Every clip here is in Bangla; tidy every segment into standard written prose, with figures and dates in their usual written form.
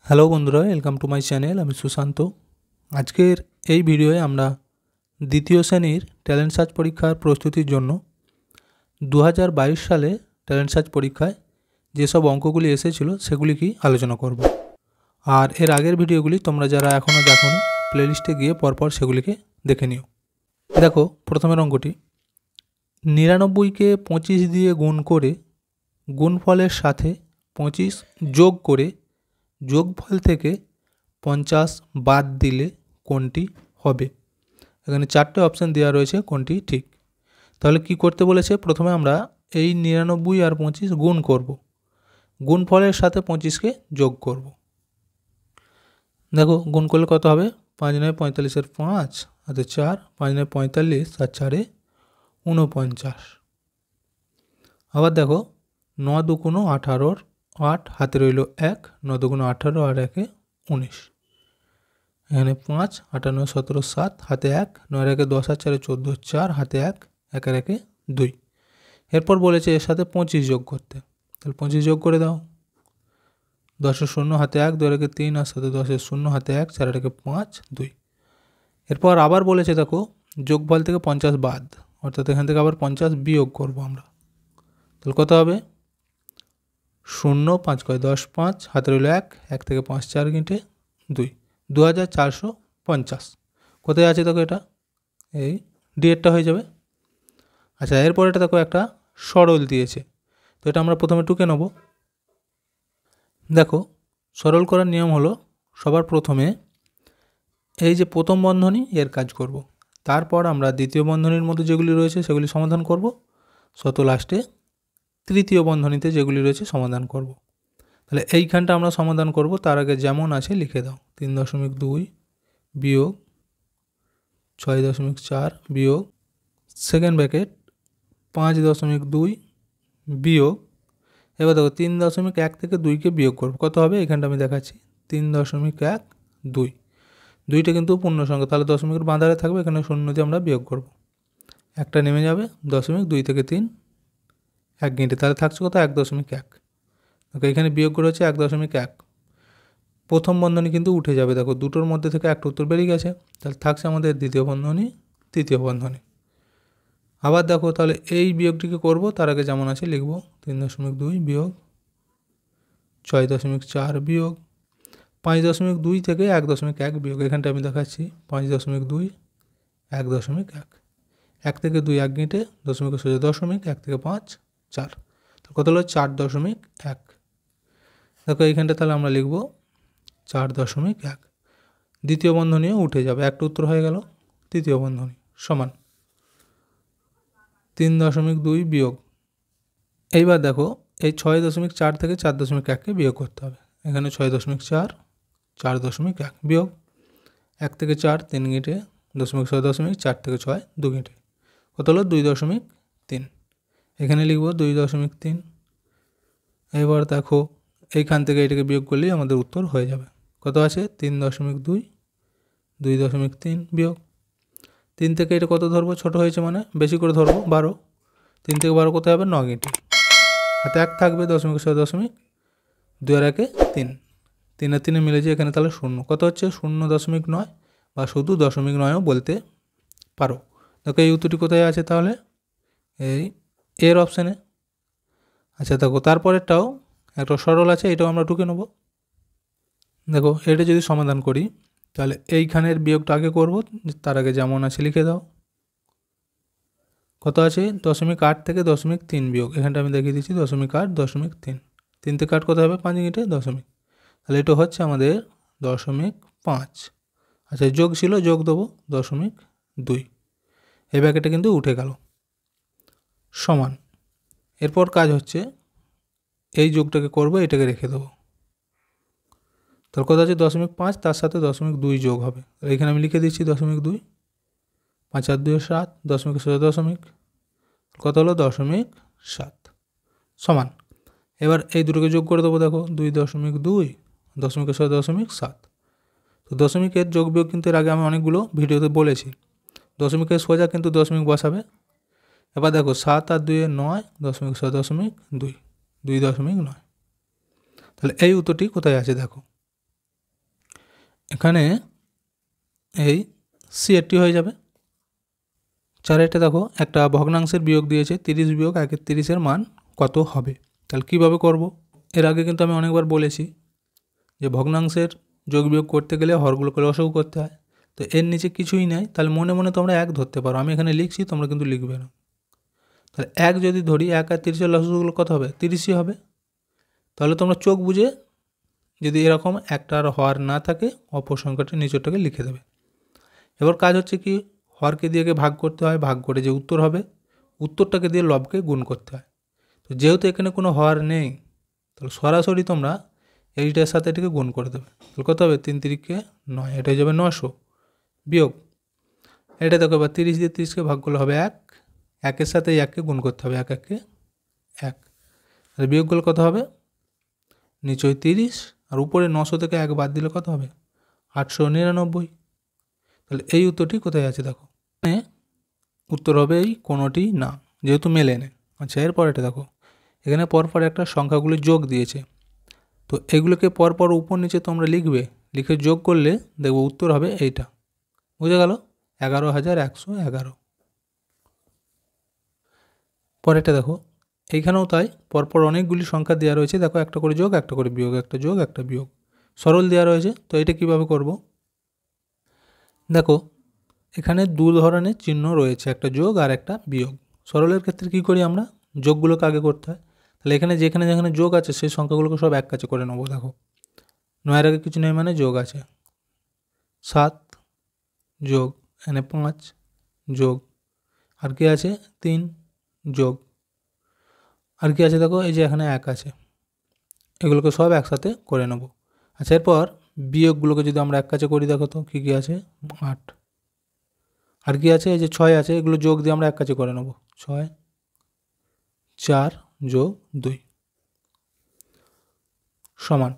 হ্যালো বন্ধুরা, ওয়েলকাম টু মাই চ্যানেল। আমি সুশান্ত। আজকের এই ভিডিওয়ে আমরা দ্বিতীয় শ্রেণীর ট্যালেন্ট সার্চ পরীক্ষার প্রস্তুতির জন্য 2022 সালে ট্যালেন্ট সার্চ পরীক্ষায় যেসব অঙ্কগুলি এসেছিল সেগুলি কি আলোচনা করব। আর এর আগের ভিডিওগুলি তোমরা যারা এখনও দেখোনি প্লেলিস্টে গিয়ে পরপর সেগুলিকে দেখে নিও। দেখো, প্রথমের অঙ্কটি 99কে 25 দিয়ে গুণ করে গুণফলের সাথে 25 যোগ করে যোগফল থেকে 50 বাদ দিলে কোনটি হবে। এখানে চারটে অপশান দেওয়া রয়েছে, কোনটি ঠিক। তাহলে কি করতে বলেছে, প্রথমে আমরা এই 99 আর 25 গুণ করব, গুণফলের সাথে 25কে যোগ করব। দেখো গুণ করলে কত হবে, 5 9 45 5 হাতে 4, 5 9 45 আর 4 49। আবার দেখো 9 2 18 8 হাতে রইল 1, 9 2 18 আর 1 19। এখানে 5 8 9 17 7 হাতে 1, 9 1 10 আর 4 14, 4 হাতে 1, 1 আর 1 2। এরপর বলেছে এর সাথে 25 যোগ করতে, তাহলে 25 যোগ করে দাও। 10 0 হাতে 1, 2 1 3 আর সাথে 10 0 হাতে 1, 4 1 5 2। এরপর আবার বলেছে দেখো যোগফল থেকে 50 বাদ, অর্থাৎ এখান থেকে আবার 50 বিয়োগ করব আমরা। তাহলে কত হবে, 0 5 কয় 10 5 হাতে রইল 1, 1 থেকে 5 4 গিঁটে 2, 2450। কোথায় আছে দেখো, এটা এই ডিএডটা হয়ে যাবে। আচ্ছা, এরপর এটা দেখো একটা সরল দিয়েছে, তো এটা আমরা প্রথমে টুকে নেব। দেখো সরল করার নিয়ম হলো সবার প্রথমে এই যে প্রথম বন্ধনী এর কাজ করব, তারপর আমরা দ্বিতীয় বন্ধনীর মধ্যে যেগুলি রয়েছে সেগুলি সমাধান করব, শত লাস্টে তৃতীয় বন্ধনীতে যেগুলি রয়েছে সমাধান করব। তাহলে এইখানটা আমরা সমাধান করব, তার আগে যেমন আছে লিখে দাও। 3.2 বিয়োগ 6.4 বিয়োগ সেকেন্ড ব্র্যাকেট 5.2 বিয়োগ, এবার দেখো 3.1 থেকে 2কে বিয়োগ করব, কত হবে এখানটা আমি দেখাচ্ছি। 3.12, 2টা কিন্তু পূর্ণ সংখ্যা, তাহলে দশমিকের বাঁধারে থাকবে, এখানে 0 দিয়ে আমরা বিয়োগ করব, একটা নেমে যাবে, 0.2 থেকে 3 1 গিঁটে, তাহলে থাকছে কত 1.1। দেখো এখানে বিয়োগ করে হচ্ছে 1.1। প্রথম বন্ধনী কিন্তু উঠে যাবে, দেখো দুটোর মধ্যে থেকে একটা উত্তর বেরিয়ে গেছে, তাহলে থাকছে আমাদের দ্বিতীয় বন্ধনী তৃতীয় বন্ধনী। আবার দেখো তাহলে এই বিয়োগটিকে করব, তার আগে যেমন আছে লিখব। 3.2 বিয়োগ 6.4 বিয়োগ 5.2 থেকে 1.1 বিয়োগ, এখানটা আমি দেখাচ্ছি 5.2 1.1, 1 থেকে 2 1 গিঁটে, দশমিকের সোজা দশমিক, 1 থেকে 5 4, কত হলো 4.1। দেখো এইখানটা তাহলে আমরা লিখব 4.1। দ্বিতীয় বন্ধনীও উঠে যাবে, একটা উত্তর হয়ে গেল। তৃতীয় বন্ধনী সমান 3.2 বিয়োগ, এইবার দেখো এই 6.4 থেকে 4.1কে বিয়োগ করতে হবে। এখানে 6.4 4.1 বিয়োগ 1 থেকে 4 3 গিঁটে, দশমিক 4 থেকে 6 2 গিঁটে, কত হলো 2.3। এখানে লিখব 2.3। এবার দেখো এইখান থেকে এটাকে বিয়োগ করলেই আমাদের উত্তর হয়ে যাবে। কত আছে 3.2 2.3 বিয়োগ 3 থেকে এটা কত ধরবো, ছোট হয়েছে মানে বেশি করে ধরবো 12, 3 থেকে 12 কোথায় হবে 9 গিঁটে, হাতে 1 থাকবে, দশমিক 2 আর 1 3, 3 আর 3 মিলেছে, এখানে তাহলে 0, কত হচ্ছে 0.9 বা শুধু 0.9ও বলতে পারো। দেখো এই উত্তরটি কোথায় আছে, তাহলে এই এর অপশানে। আচ্ছা দেখো তারপরেরটাও একটা সরল আছে, এটাও আমরা টুকে নেব। দেখো এটা যদি সমাধান করি তাহলে এইখানের বিয়োগটা আগে করব, তার আগে যেমন আছে লিখে দাও। কত আছে 0.8 থেকে 0.3 বিয়োগ, এখানটা আমি দেখিয়ে দিচ্ছি 0.8 0.3, 3 থেকে 8 কত হবে 5 গিঁটে দশমিক, তাহলে এটা হচ্ছে আমাদের 0.5। আচ্ছা যোগ ছিল, যোগ দেবো 0.2, এই ব্যাকেটটা কিন্তু উঠে গেল সমান। এরপর কাজ হচ্ছে এই যোগটাকে করব, এটাকে রেখে দেবো, তার কত আছে 0.5, তার সাথে 0.2 যোগ হবে, এখানে আমি লিখে দিচ্ছি 0.2, 5 আর 2 7, দশমিকের সোজা দশমিক, কত হলো 0.7 সমান। এবার এই দুটোকে যোগ করে দেবো, দেখো 2.2 দশমিকের সোজা 0.7। তো দশমিকের যোগ বিয়োগ কিন্তু এর আগে আমি অনেকগুলো ভিডিওতে বলেছি, দশমিকের সোজা কিন্তু দশমিক বসাবে। এবার দেখো 7 আর 2 9, দশমিকের সোজা 2.9, তাহলে এই উত্তরটি কোথায় আছে দেখো, এখানে এই C80 হয়ে যাবে। 4 দেখো একটা ভগ্নাংশের বিয়োগ দিয়েছে 30 বিয়োগ 1/30 মান কত হবে। তাহলে কীভাবে করব? এর আগে কিন্তু আমি অনেকবার বলেছি যে ভগ্নাংশের যোগ বিয়োগ করতে গেলে হরগুলোকে লসাগু করতে হয়। তো এর নিচে কিছুই নাই, তাহলে মনে মনে তোমরা 1 ধরতে পারো। আমি এখানে লিখছি, তোমরা কিন্তু লিখবে না। তাহলে 1 যদি ধরি, 1 আর 30-এর লসাগুগুলো কত হবে? 30ই হবে। তাহলে তোমরা চোখ বুঝে যদি এরকম একটার হর না থাকে অপর সংখ্যাটি নিচেরটাকে লিখে দেবে। এবার কাজ হচ্ছে কি, হরকে দিয়ে ভাগ করতে হয়, ভাগ করে যে উত্তর হবে উত্তরটাকে দিয়ে লবকে গুণ করতে হয়। তো যেহেতু এখানে কোনো হর নেই, তাহলে সরাসরি তোমরা এইটার সাথে এটাকে গুণ করে দেবে। তাহলে কত হবে? 3 তিরিকে 9, এটা হয়ে যাবে 900 বিয়োগ এটা দেখো এবার 30 দিয়ে 30কে ভাগ করলে হবে 1, 1-এর সাথে 1কে গুণ করতে হবে, 1 1-এ 1। তাহলে বিয়োগগুলো কত হবে? নিচে 30 আর উপরে 900 থেকে 1 বাদ দিলে কত হবে? 899। তাহলে এই উত্তরটি কোথায় আছে দেখো, উত্তর হবে এই কোনোটি না, যেহেতু মেলে নেই। আচ্ছা, এরপরেটা দেখো, এখানে পরপর একটা সংখ্যাগুলো যোগ দিয়েছে। তো এগুলোকে পরপর উপর নিচে তোমরা লিখবে, লিখে যোগ করলে দেখবো উত্তর হবে এইটা। বুঝে গেল? 11,111। পরেরটা দেখো, এইখানেও তাই, পরপর অনেকগুলি সংখ্যা দেওয়া রয়েছে। দেখো, একটা করে যোগ, একটা করে বিয়োগ, একটা যোগ, একটা বিয়োগ, সরল দেওয়া রয়েছে। তো এটা কিভাবে করব? দেখো, এখানে 2 ধরনের চিহ্ন রয়েছে, একটা যোগ আর একটা বিয়োগ। সরলের ক্ষেত্রে কি করি আমরা? যোগগুলোকে আগে করতে হয়। তাহলে এখানে যেখানে যেখানে যোগ আছে সেই সংখ্যাগুলোকে সব এক কাছে করে নেবো। দেখো, 9-এর আগে কিছু নেই মানে যোগ আছে, 7 যোগ, এখানে 5 যোগ, আর কি আছে? 3 যোগ, আর কি আছে? দেখো, এই যে এখানে 1 আছে, এগুলোকে সব একসাথে করে নেব। আচ্ছা, এরপর বিয়োগগুলোকে যদি আমরা এক কাছে করি, দেখো তো কী কী আছে? 8, আর কি আছে? এই যে 6 আছে, এগুলো যোগ দিয়ে আমরা এক কাছে করে নেব। 6 4 যোগ 2 সমান,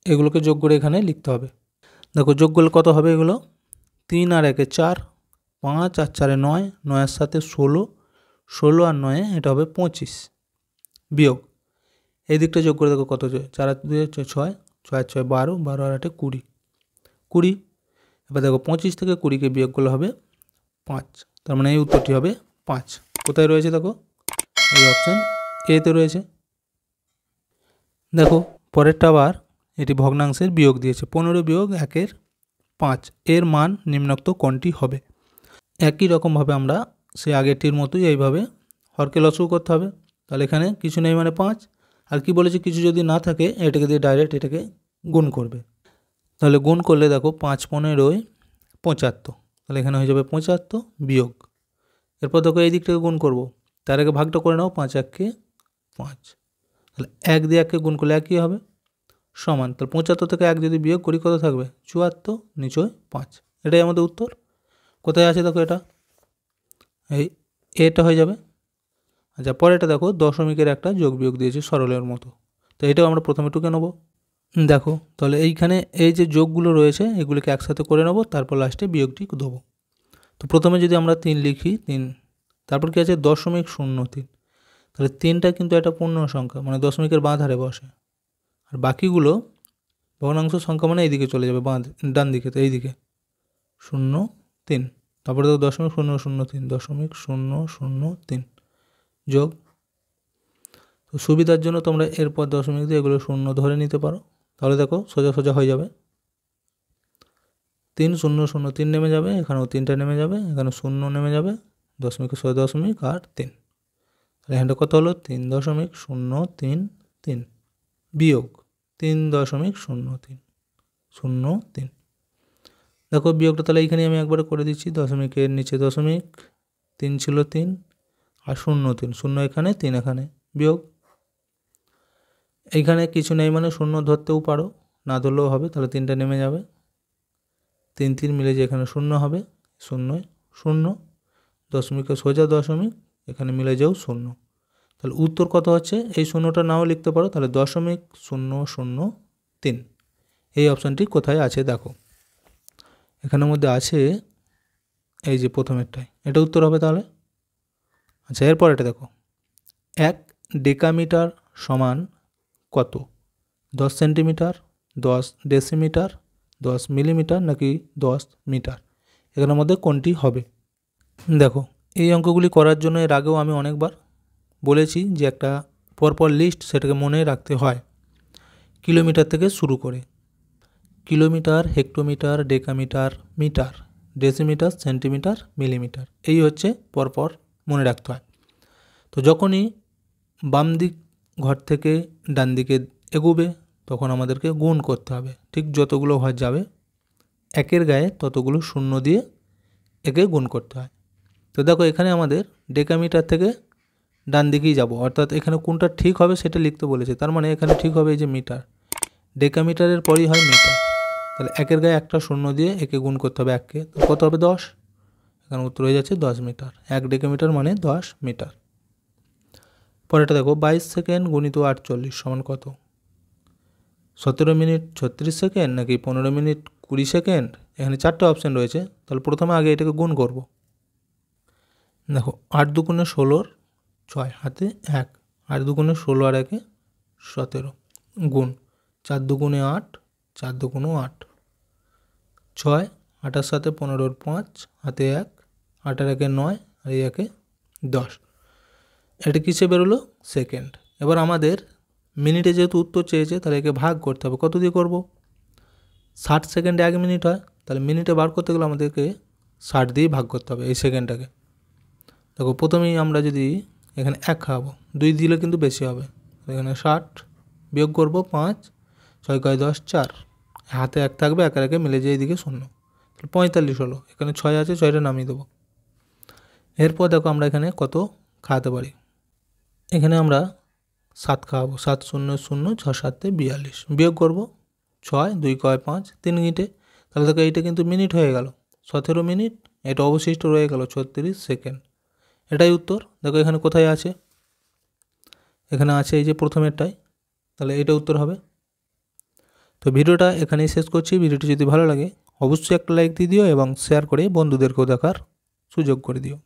এগুলোকে যোগ করে এখানে লিখতে হবে। দেখো, যোগ করলে কত হবে? এগুলো 3 আর 1-এ 4, 5 আর 4-এ 9, 9-এর সাথে 16, 16 আর 9-এ এটা হবে 25 বিয়োগ এই দিকটা যোগ করে দেখো কত হচ্ছে? 4 আর 2 6, 6 আর 6 12, 12 আর 8 20, 20। এবার দেখো, 25 থেকে 20কে বিয়োগ করলে হবে 5। তার মানে এই উত্তরটি হবে 5। কোথায় রয়েছে? দেখো, এই অপশান এতে রয়েছে। দেখো, পরেরটা আবার এটি ভগ্নাংশের বিয়োগ দিয়েছে। 15 বিয়োগ 1-এর 5 এর মান নিম্নোক্ত কোনটি হবে? একই রকমভাবে আমরা সে আগেরটির মতোই এইভাবে হরকে লসাগু করতে হবে। তাহলে এখানে কিছু নেই মানে 5, আর কি বলেছে? কিছু যদি না থাকে এটাকে দিয়ে ডাইরেক্ট এটাকে গুণ করবে। তাহলে গুণ করলে দেখো 5 15 75, তাহলে এখানে হয়ে যাবে 75 বিয়োগ। এরপর দেখো এই দিকটাকে গুণ করব, তার আগে ভাগটা করে নাও, 5 1-কে 5, তাহলে 1 দিয়ে 1-কে গুণ করলে 1ই হবে সমান। তাহলে 75 থেকে 1 যদি বিয়োগ করি কত থাকবে? 74, নিচে 5। এটাই আমাদের উত্তর। কোথায় আছে দেখো? এটা এই এটা হয়ে যাবে। আচ্ছা, পরে এটা দেখো, দশমিকের একটা যোগ বিয়োগ দিয়েছে সরলের মতো। তো এটাও আমরা প্রথমে টুকে নেবো। দেখো, তাহলে এইখানে এই যে যোগগুলো রয়েছে এগুলিকে একসাথে করে নেবো, তারপর লাস্টে বিয়োগটি দেবো। তো প্রথমে যদি আমরা 3 লিখি, 3, তারপর কি আছে? 0.03। তাহলে 3টা কিন্তু একটা পূর্ণ সংখ্যা, মানে দশমিকের বাঁ ধারে বসে। আর বাকিগুলো ভগ্নাংশ সংখ্যা, মানে এইদিকে চলে যাবে, ডান দিকে। তো এইদিকে 0 3, তারপরে দেখো 0.003, 0.003 যোগ। তো সুবিধার জন্য তোমরা এরপর দশমিক দিয়ে এগুলো 0 ধরে নিতে পারো, তাহলে দেখো সোজা সোজা হয়ে যাবে। 3 0 0 3 নেমে যাবে, এখানেও 3টা নেমে যাবে, এখানে 0 নেমে যাবে, দশমিকের 6 দশমিক আর 3। তাহলে এখানটা কত হলো? 3.033 বিয়োগ 3.030 দেখো বিয়োগটা তাহলে এইখানে আমি একবারে করে দিচ্ছি। দশমিকের নিচে দশমিক, 3 ছিল 3 আর 0 3, 0 এখানে 3 এখানে, বিয়োগ এইখানে কিছু নেই মানে 0 ধরতেও পারো, না ধরলেও হবে। তাহলে 3টা নেমে যাবে, 3 3 মিলে যে এখানে 0 হবে, 0 0, দশমিকে সোজা দশমিক, এখানে মিলে যাও 0। তাহলে উত্তর কত হচ্ছে? এই 0টা নাও লিখতে পারো, তাহলে 0.003। এই অপশানটি কোথায় আছে দেখো, এখানের মধ্যে আছে এই যে প্রথমেরটাই, এটা উত্তর হবে তাহলে। আচ্ছা, এরপর এটা দেখো, 1 ডেকামিটার সমান কত? 10 সেন্টিমিটার, 10 ডেসিমিটার, 10 মিলিমিটার নাকি 10 মিটার, এখানের মধ্যে কোনটি হবে? দেখো এই অঙ্কগুলি করার জন্য এর আগেও আমি অনেকবার বলেছি যে একটা পরপর লিস্ট সেটাকে মনে রাখতে হয়। কিলোমিটার থেকে শুরু করে kilometre, hectometre, decametre, metre, decimetre, centimetre, millimetre, এই হচ্ছে পরপর মনে রাখতে হয়। তো যখনই বাম দিক ঘর থেকে ডান দিকে এগোবে তখন আমাদেরকে গুণ করতে হবে। ঠিক যতগুলো ঘর যাবে একের গায়ে ততগুলো শূন্য দিয়ে একে গুণ করতে হয়। তো দেখো এখানে আমাদের ডেকামিটার থেকে ডান দিকেই যাব, অর্থাৎ এখানে কোনটা ঠিক হবে সেটা লিখতে বলেছে। তার মানে এখানে ঠিক হবে এই যে মিটার, ডেকামিটারের পরই হয় মিটার, তাহলে একের গায়ে একটা শূন্য দিয়ে একে গুণ করতে হবে এককে, তো কত হবে 10, এখানে উত্তর হয়ে যাচ্ছে 10 মিটার। 1 ডেকামিটার মানে 10 মিটার। পরেরটা দেখো 22 সেকেন্ড গুণিত 48 সমান কত? 17 মিনিট 36 সেকেন্ড নাকি 15 মিনিট 20 সেকেন্ড? এখানে 4টে অপশান রয়েছে, তাহলে প্রথমে আগে এটাকে গুণ করব। দেখো 8 দুগুণে 16, 6 হাতে 1, 8 দুগুণে 16 আর 1 17, গুণ 4 দুগুণে 8, 4 দুগুণে 8, 6, 8 সাথে 15, 5 হাতে 1, 8 আর 1 9 আর এই 1 10। এটা কিসে বেরোলো? সেকেন্ড। এবার আমাদের মিনিটে যেহেতু উত্তর চেয়েছে তাহলে একে ভাগ করতে হবে। কত দিয়ে করব? 60 সেকেন্ডে 1 মিনিট হয়, তাহলে মিনিটে বার করতে গেলে আমাদেরকে 60 দিয়ে ভাগ করতে হবে এই সেকেন্ডটাকে। দেখো প্রথমেই আমরা যদি এখানে 1 খাওয়াবো, 2 দিলে কিন্তু বেশি হবে, এখানে 60 বিয়োগ করবো 5, 6 কয় 10, 4, হাতে 1 থাকবে, একের একে মিলে যায় এইদিকে শূন্য, তাহলে 45 হলো। এখানে 6 আছে, 6টা নামিয়ে দেবো। এরপর দেখো আমরা এখানে কত খাওয়াতে পারি। এখানে আমরা 7 খাওয়াবো, 7 0 0, 6 7 42, বিয়োগ করবো 6, 2 কয় 5, 3 মিনিটে, তাহলে দেখো এইটা কিন্তু মিনিট হয়ে গেল 17 মিনিট, এটা অবশিষ্ট রয়ে গেল 36 সেকেন্ড। এটাই উত্তর। দেখো এখানে কোথায় আছে? এখানে আছে এই যে প্রথমেরটাই, তাহলে এটা উত্তর হবে। তো ভিডিওটা এখানেই শেষ করছি। ভিডিওটি যদি ভালো লাগে অবশ্যই একটা লাইক দিয়ে দিও এবং শেয়ার করে বন্ধুদেরকেও দেখার সুযোগ করে দিও।